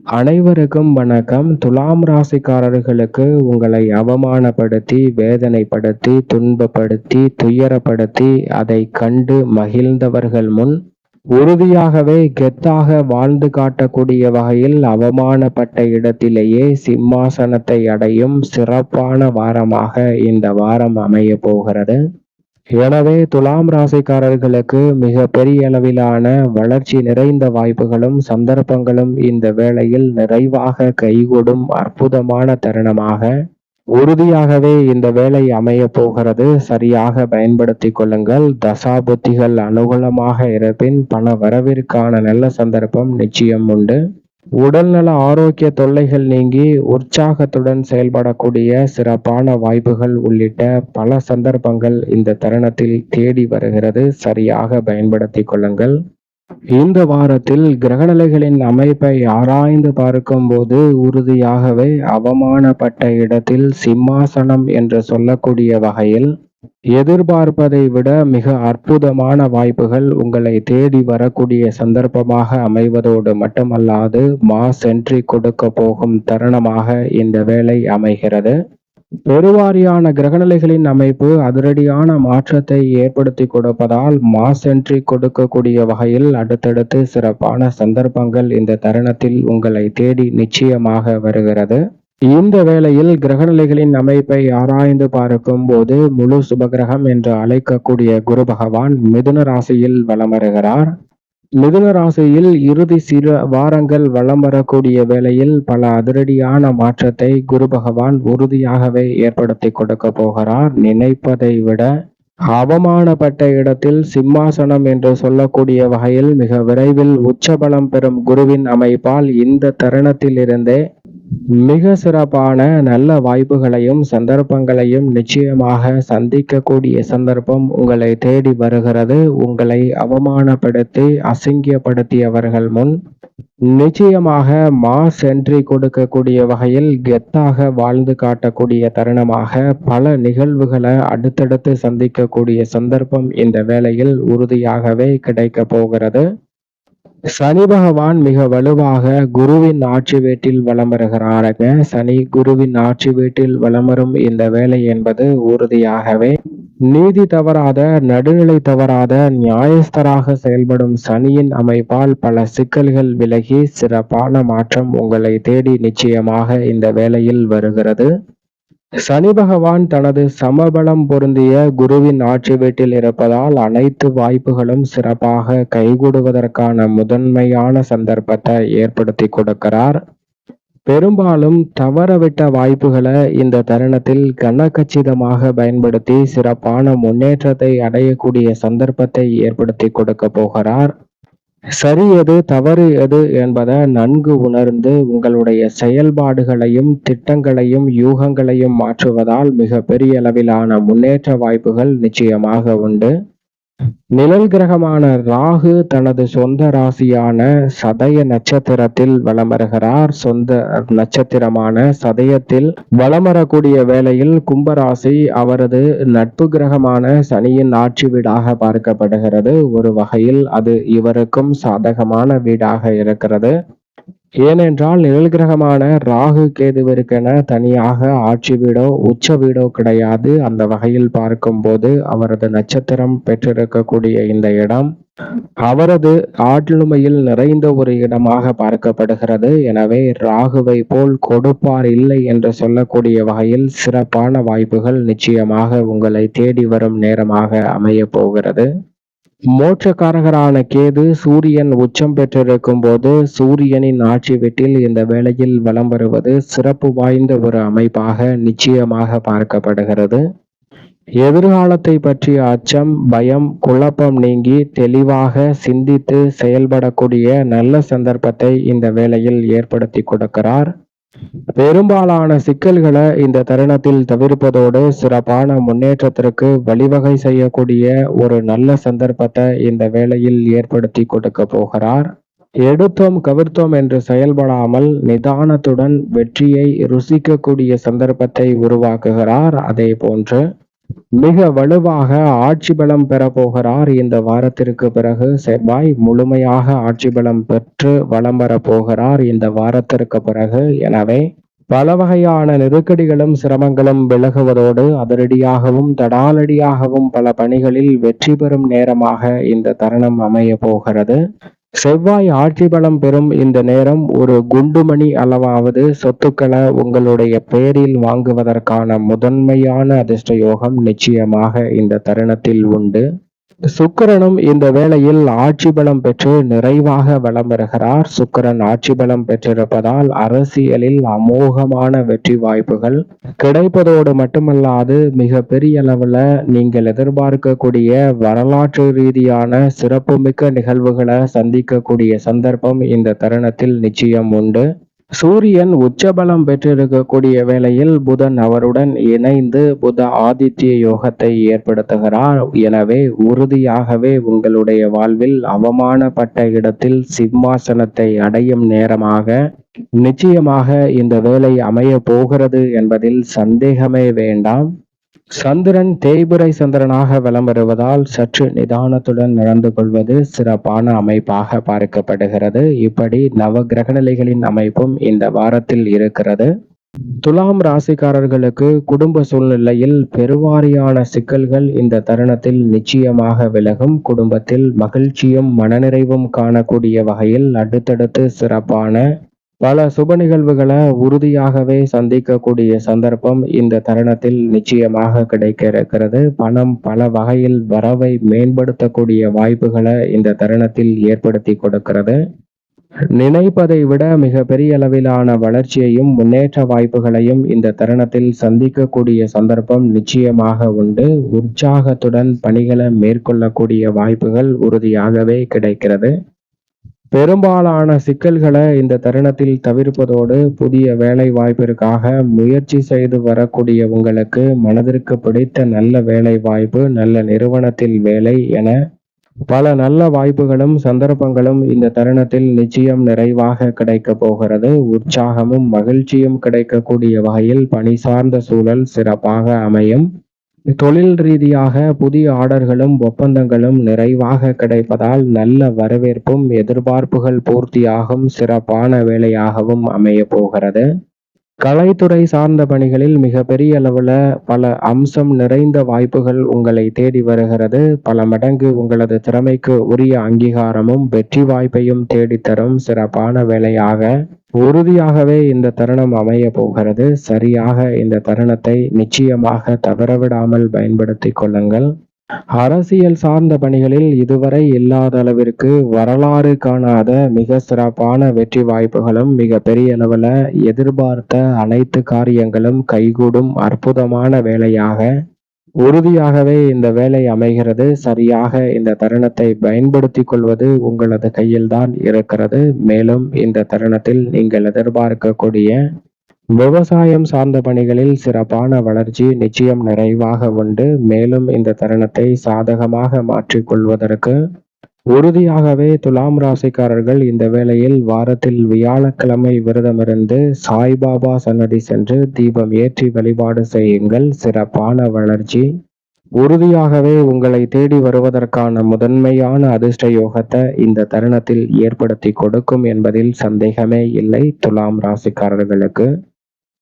அனைவருக்கும் வணக்கம். துலாம் ராசிக்காரர்களுக்கு உங்களை அவமானப்படுத்தி, வேதனைப்படுத்தி, துன்பப்படுத்தி, துயரப்படுத்தி, அதை கண்டு மகிழ்ந்தவர்கள் முன் உறுதியாகவே கெத்தாக வாழ்ந்து காட்டக்கூடிய வகையில் அவமானப்பட்ட இடத்திலேயே சிம்மாசனத்தை அடையும் சிறப்பான வாரமாக இந்த வாரம் அமைய போகிறது. எனவே துலாம் ராசிக்காரர்களுக்கு மிக பெரிய அளவிலான வளர்ச்சி நிறைந்த வாய்ப்புகளும் சந்தர்ப்பங்களும் இந்த வேளையில் நிறைவாக கைகூடும் அற்புதமான தருணமாக உறுதியாகவே இந்த வேலை அமைய போகிறது. சரியாக பயன்படுத்தி கொள்ளுங்கள். தசாபுத்திகள் அனுகூலமாக இருப்பின் பண வரவிற்கான நல்ல சந்தர்ப்பம் நிச்சயம் உண்டு. உடல்நல ஆரோக்கிய தொல்லைகள் நீங்கி உற்சாகத்துடன் செயல்படக்கூடிய சிறப்பான வாய்ப்புகள் உள்ளிட்ட பல சந்தர்ப்பங்கள் இந்த தருணத்தில் தேடி வருகிறது. சரியாக பயன்படுத்தி கொள்ளுங்கள். இந்த வாரத்தில் கிரகநிலைகளின் அமைப்பை ஆராய்ந்து பார்க்கும்போது உறுதியாகவே அவமானப்பட்ட இடத்தில் சிம்மாசனம் என்று சொல்லக்கூடிய வகையில் எதிர்பார்ப்பதை விட மிக அற்புதமான வாய்ப்புகள் உங்களை தேடி வரக்கூடிய சந்தர்ப்பமாக அமைவதோடு மட்டுமல்லாது மாஸ் என்ட்ரி கொடுக்க போகும் தருணமாக இந்த வேலை அமைகிறது. பெருவாரியான கிரகநிலைகளின் அமைப்பு அதிரடியான மாற்றத்தை ஏற்படுத்தி கொடுப்பதால் மாஸ் என்ட்ரி கொடுக்கக்கூடிய வகையில் அடுத்தடுத்து சிறப்பான சந்தர்ப்பங்கள் இந்த தருணத்தில் உங்களை தேடி நிச்சயமாக வருகிறது. இந்த வேளையில் கிரகநிலைகளின் அமைப்பை ஆராய்ந்து பார்க்கும் போது முழு சுபகிரகம் என்று அழைக்கக்கூடிய குரு பகவான் மிதுன ராசியில் வலம் வருகிறார். மிதுன ராசியில் இறுதி சில வாரங்கள் வலம் வரக்கூடிய வேளையில் பல அதிரடியான மாற்றத்தை குரு பகவான் உறுதியாகவே ஏற்படுத்தி கொடுக்க போகிறார். நினைப்பதை விட அவமானப்பட்ட இடத்தில் சிம்மாசனம் என்று சொல்லக்கூடிய வகையில் மிக விரைவில் உச்சபலம் பெறும் குருவின் அமைப்பால் இந்த தருணத்தில் இருந்தே மிக சிறப்பான நல்ல வாய்ப்புகளையும் சந்தர்ப்பங்களையும் நிச்சயமாக சந்திக்கக்கூடிய சந்தர்ப்பம் உங்களை தேடி வருகிறது. உங்களை அவமானப்படுத்தி அசிங்கப்படுத்தியவர்கள் முன் நிச்சயமாக மாஸ் என்ட்ரி கொடுக்கக்கூடிய வகையில் கெத்தாக வாழ்ந்து காட்டக்கூடிய தருணமாக பல நிகழ்வுகளை அடுத்தடுத்து சந்திக்கக்கூடிய சந்தர்ப்பம் இந்த வேளையில் உறுதியாகவே கிடைக்க போகிறது. சனி பகவான் மிக வலுவாக குருவின் ஆட்சி வீட்டில் வலம் வருகிறாருங்க. சனி குருவின் ஆட்சி வீட்டில் வலம் வரும் இந்த வேலை என்பது உறுதியாகவே நீதி தவறாத, நடுநிலை தவறாத, நியாயஸ்தராக செயல்படும் சனியின் அமைப்பால் பல சிக்கல்கள் விலகி சிறப்பான மாற்றம் உங்களை தேடி நிச்சயமாக இந்த வேளையில் வருகிறது. சனி பகவான் தனது சமபலம் பொருந்திய குருவின் ஆட்சி வீட்டில் இருப்பதால் அனைத்து வாய்ப்புகளும் சிறப்பாக கைகூடுவதற்கான முதன்மையான சந்தர்ப்பத்தை ஏற்படுத்தி கொடுக்கிறார். பெரும்பாலும் தவறவிட்ட வாய்ப்புகளை இந்த தருணத்தில் கனகச்சிதமாக பயன்படுத்தி சிறப்பான முன்னேற்றத்தை அடையக்கூடிய சந்தர்ப்பத்தை ஏற்படுத்தி கொடுக்க போகிறார். சரி எது தவறு எது என்பதை நன்கு உணர்ந்து உங்களுடைய செயல்பாடுகளையும் திட்டங்களையும் யூகங்களையும் மாற்றுவதால் மிக பெரிய அளவிலான முன்னேற்ற வாய்ப்புகள் நிச்சயமாக உண்டு. நிழல் கிரகமான ராகு தனது சொந்த ராசியான சதய நட்சத்திரத்தில் வலம் வருகிறார். சொந்த நட்சத்திரமான சதயத்தில் வலம் வரக்கூடிய வேளையில் கும்பராசி அவரது நட்பு கிரகமான சனியின் ஆட்சி வீடாக பார்க்கப்படுகிறது. ஒரு வகையில் அது இவருக்கும் சாதகமான வீடாக இருக்கிறது. ஏனென்றால் நிழல் கிரகமான ராகு கேதுவிற்கென தனியாக ஆட்சி வீடோ உச்ச வீடோ கிடையாது. அந்த வகையில் பார்க்கும்போது அவரது நட்சத்திரம் பெற்றிருக்கக்கூடிய இந்த இடம் அவரது ஆளுமையில் நிறைந்த ஒரு இடமாக பார்க்கப்படுகிறது. எனவே ராகுவை போல் கொடுப்பார் இல்லை என்று சொல்லக்கூடிய வகையில் சிறப்பான வாய்ப்புகள் நிச்சயமாக உங்களை தேடி வரும் நேரமாக அமைய போகிறது. மோட்சக்காரகரான கேது சூரியன் உச்சம் பெற்றிருக்கும் போது சூரியனின் ஆட்சி வீட்டில் இந்த வேளையில் வலம் வருவது சிறப்பு வாய்ந்த ஒரு அமைப்பாக நிச்சயமாக பார்க்கப்படுகிறது. எதிர்காலத்தை பற்றிய அச்சம், பயம், குழப்பம் நீங்கி தெளிவாக சிந்தித்து செயல்படக்கூடிய நல்ல சந்தர்ப்பத்தை இந்த வேளையில் ஏற்படுத்தி கொடுக்கிறார். பெரும்பாலான சிக்கல்களை இந்த தருணத்தில் தவிர்ப்பதோடு சிறப்பான முன்னேற்றத்திற்கு வழிவகை செய்யக்கூடிய ஒரு நல்ல சந்தர்ப்பத்தை இந்த வேளையில் ஏற்படுத்தி கொடுக்க போகிறார். எடுத்தோம் கவிர்த்தோம் என்று செயல்படாமல் நிதானத்துடன் வெற்றியை ருசிக்கக்கூடிய சந்தர்ப்பத்தை உருவாக்குகிறார். அதே போன்று மிக வலுவாக ஆட்சி பலம் பெற போகிறார். இந்த வாரத்திற்கு பிறகு செவ்வாய் முழுமையாக ஆட்சி பலம் பெற்று வலம் வர போகிறார் இந்த வாரத்திற்கு பிறகு. எனவே பல வகையான நெருக்கடிகளும் சிரமங்களும் விலகுவதோடு அதிரடியாகவும் தடாலடியாகவும் பல பணிகளில் வெற்றி பெறும் நேரமாக இந்த தருணம் அமைய போகிறது. செவ்வாய் ஆட்சி பலம் பெறும் இந்த நேரம் ஒரு குண்டுமணி அளவாவது சொத்துக்களை உங்களுடைய பெயரில் வாங்குவதற்கான முதன்மையான அதிர்ஷ்ட யோகம் நிச்சயமாக இந்த தருணத்தில் உண்டு. சுக்கிரனும் இந்த வேளையில் ஆட்சி பலம் பெற்று நிறைவாக வலம் வருகிறார். சுக்கிரன் ஆட்சி பலம் பெற்றிருப்பதால் அரசியலில் அமோகமான வெற்றி வாய்ப்புகள் கிடைப்பதோடு மட்டுமல்லாது மிக பெரிய அளவுல நீங்கள் எதிர்பார்க்கக்கூடிய வரலாற்று ரீதியான சிறப்புமிக்க நிகழ்வுகளை சந்திக்கக்கூடிய சந்தர்ப்பம் இந்த தருணத்தில் நிச்சயம் உண்டு. சூரியன் உச்சபலம் பெற்றிருக்கக்கூடிய வேளையில் புதன் அவருடன் இணைந்து புத ஆதித்ய யோகத்தை ஏற்படுத்துகிறார். எனவே உறுதியாகவே உங்களுடைய வாழ்வில் அவமானப்பட்ட இடத்தில் சிம்மாசனத்தை அடையும் நேரமாக நிச்சயமாக இந்த வேலை அமைய போகிறது என்பதில் சந்தேகமே வேண்டாம். சந்திரன் தேய்பிறை சந்திரனாக வலம் வருவதால் சற்று நிதானத்துடன் நடந்து கொள்வது சிறப்பான அமைப்பாக பார்க்கப்படுகிறது. இப்படி நவ கிரக நிலைகளின் அமைப்பும் இந்த வாரத்தில் இருக்கிறது. துலாம் ராசிக்காரர்களுக்கு குடும்ப சூழ்நிலையில் பெருவாரியான சிக்கல்கள் இந்த தருணத்தில் நிச்சயமாக விலகும். குடும்பத்தில் மகிழ்ச்சியும் மனநிறைவும் காணக்கூடிய வகையில் அடுத்தடுத்து சிறப்பான பல சுப நிகழ்வுகளை உறுதியாகவே சந்திக்கக்கூடிய சந்தர்ப்பம் இந்த தருணத்தில் நிச்சயமாக கிடைக்க இருக்கிறது. பணம் பல வகையில் வரவை மேம்படுத்தக்கூடிய வாய்ப்புகளை இந்த தருணத்தில் ஏற்படுத்தி கொடுக்கிறது. நினைப்பதை விட மிக பெரிய அளவிலான வளர்ச்சியையும் முன்னேற்ற வாய்ப்புகளையும் இந்த தருணத்தில் சந்திக்கக்கூடிய சந்தர்ப்பம் நிச்சயமாக உண்டு. உற்சாகத்துடன் பணிகளை மேற்கொள்ளக்கூடிய வாய்ப்புகள் உறுதியாகவே கிடைக்கிறது. பெரும்பாலான சிக்கல்களை இந்த தருணத்தில் தவிர்ப்பதோடு புதிய வேலை வாய்ப்பிற்காக முயற்சி செய்து வரக்கூடிய உங்களுக்கு மனதிற்கு பிடித்த நல்ல வேலை வாய்ப்பு, நல்ல நிறுவனத்தில் வேலை என பல நல்ல வாய்ப்புகளும் சந்தர்ப்பங்களும் இந்த தருணத்தில் நிச்சயம் நிறைவாக கிடைக்க போகிறது. உற்சாகமும் மகிழ்ச்சியும் கிடைக்கக்கூடிய வகையில் பணி சார்ந்த சூழல் சிறப்பாக அமையும். தொழில் ரீதியாக புதிய ஆர்டர்களும் ஒப்பந்தங்களும் நிறைவாக கிடைப்பதால் நல்ல வரவேற்பும் எதிர்பார்ப்புகள் பூர்த்தியாகும் சிறப்பான வேலையாகவும் அமைய போகிறது. கலைத்துறை சார்ந்த பணிகளில் மிக பெரிய அளவுல பல அம்சம் நிறைந்த வாய்ப்புகள் உங்களை தேடி வருகிறது. பல மடங்கு உங்களது திறமைக்கு உரிய அங்கீகாரமும் வெற்றி வாய்ப்பையும் தேடித்தரும் சிறப்பான வேலையாக உறுதியாகவே இந்த தருணம் அமைய போகிறது. சரியாக இந்த தருணத்தை நிச்சயமாக தவறவிடாமல் பயன்படுத்தி கொள்ளுங்கள். அரசியல் சார்ந்த பணிகளில் இதுவரை இல்லாத அளவிற்கு வரலாறு காணாத மிக சிறப்பான வெற்றி வாய்ப்புகளும் மிக பெரிய அளவுல எதிர்பார்த்த அனைத்து காரியங்களும் கைகூடும் அற்புதமான வேலையாக உறுதியாகவே இந்த வேலை அமைகிறது. சரியாக இந்த தருணத்தை பயன்படுத்தி கொள்வது உங்களது கையில்தான் இருக்கிறது. மேலும் இந்த தருணத்தில் நீங்கள் எதிர்பார்க்கக்கூடிய விவசாயம் சார்ந்த பணிகளில் சிறப்பான வளர்ச்சி நிச்சயம் நிறைவாக உண்டு. மேலும் இந்த தருணத்தை சாதகமாக மாற்றிக்கொள்வதற்கு உறுதியாகவே துலாம் ராசிக்காரர்கள் இந்த வேளையில் வாரத்தில் வியாழக்கிழமை விரதமிருந்து சாய்பாபா சன்னதி சென்று தீபம் ஏற்றி வழிபாடு செய்யுங்கள். சிறப்பான வளர்ச்சி உறுதியாகவே உங்களை தேடி வருவதற்கான முதன்மையான அதிர்ஷ்ட யோகத்தை இந்த தருணத்தில் ஏற்படுத்தி கொடுக்கும் என்பதில் சந்தேகமே இல்லை துலாம் ராசிக்காரர்களுக்கு.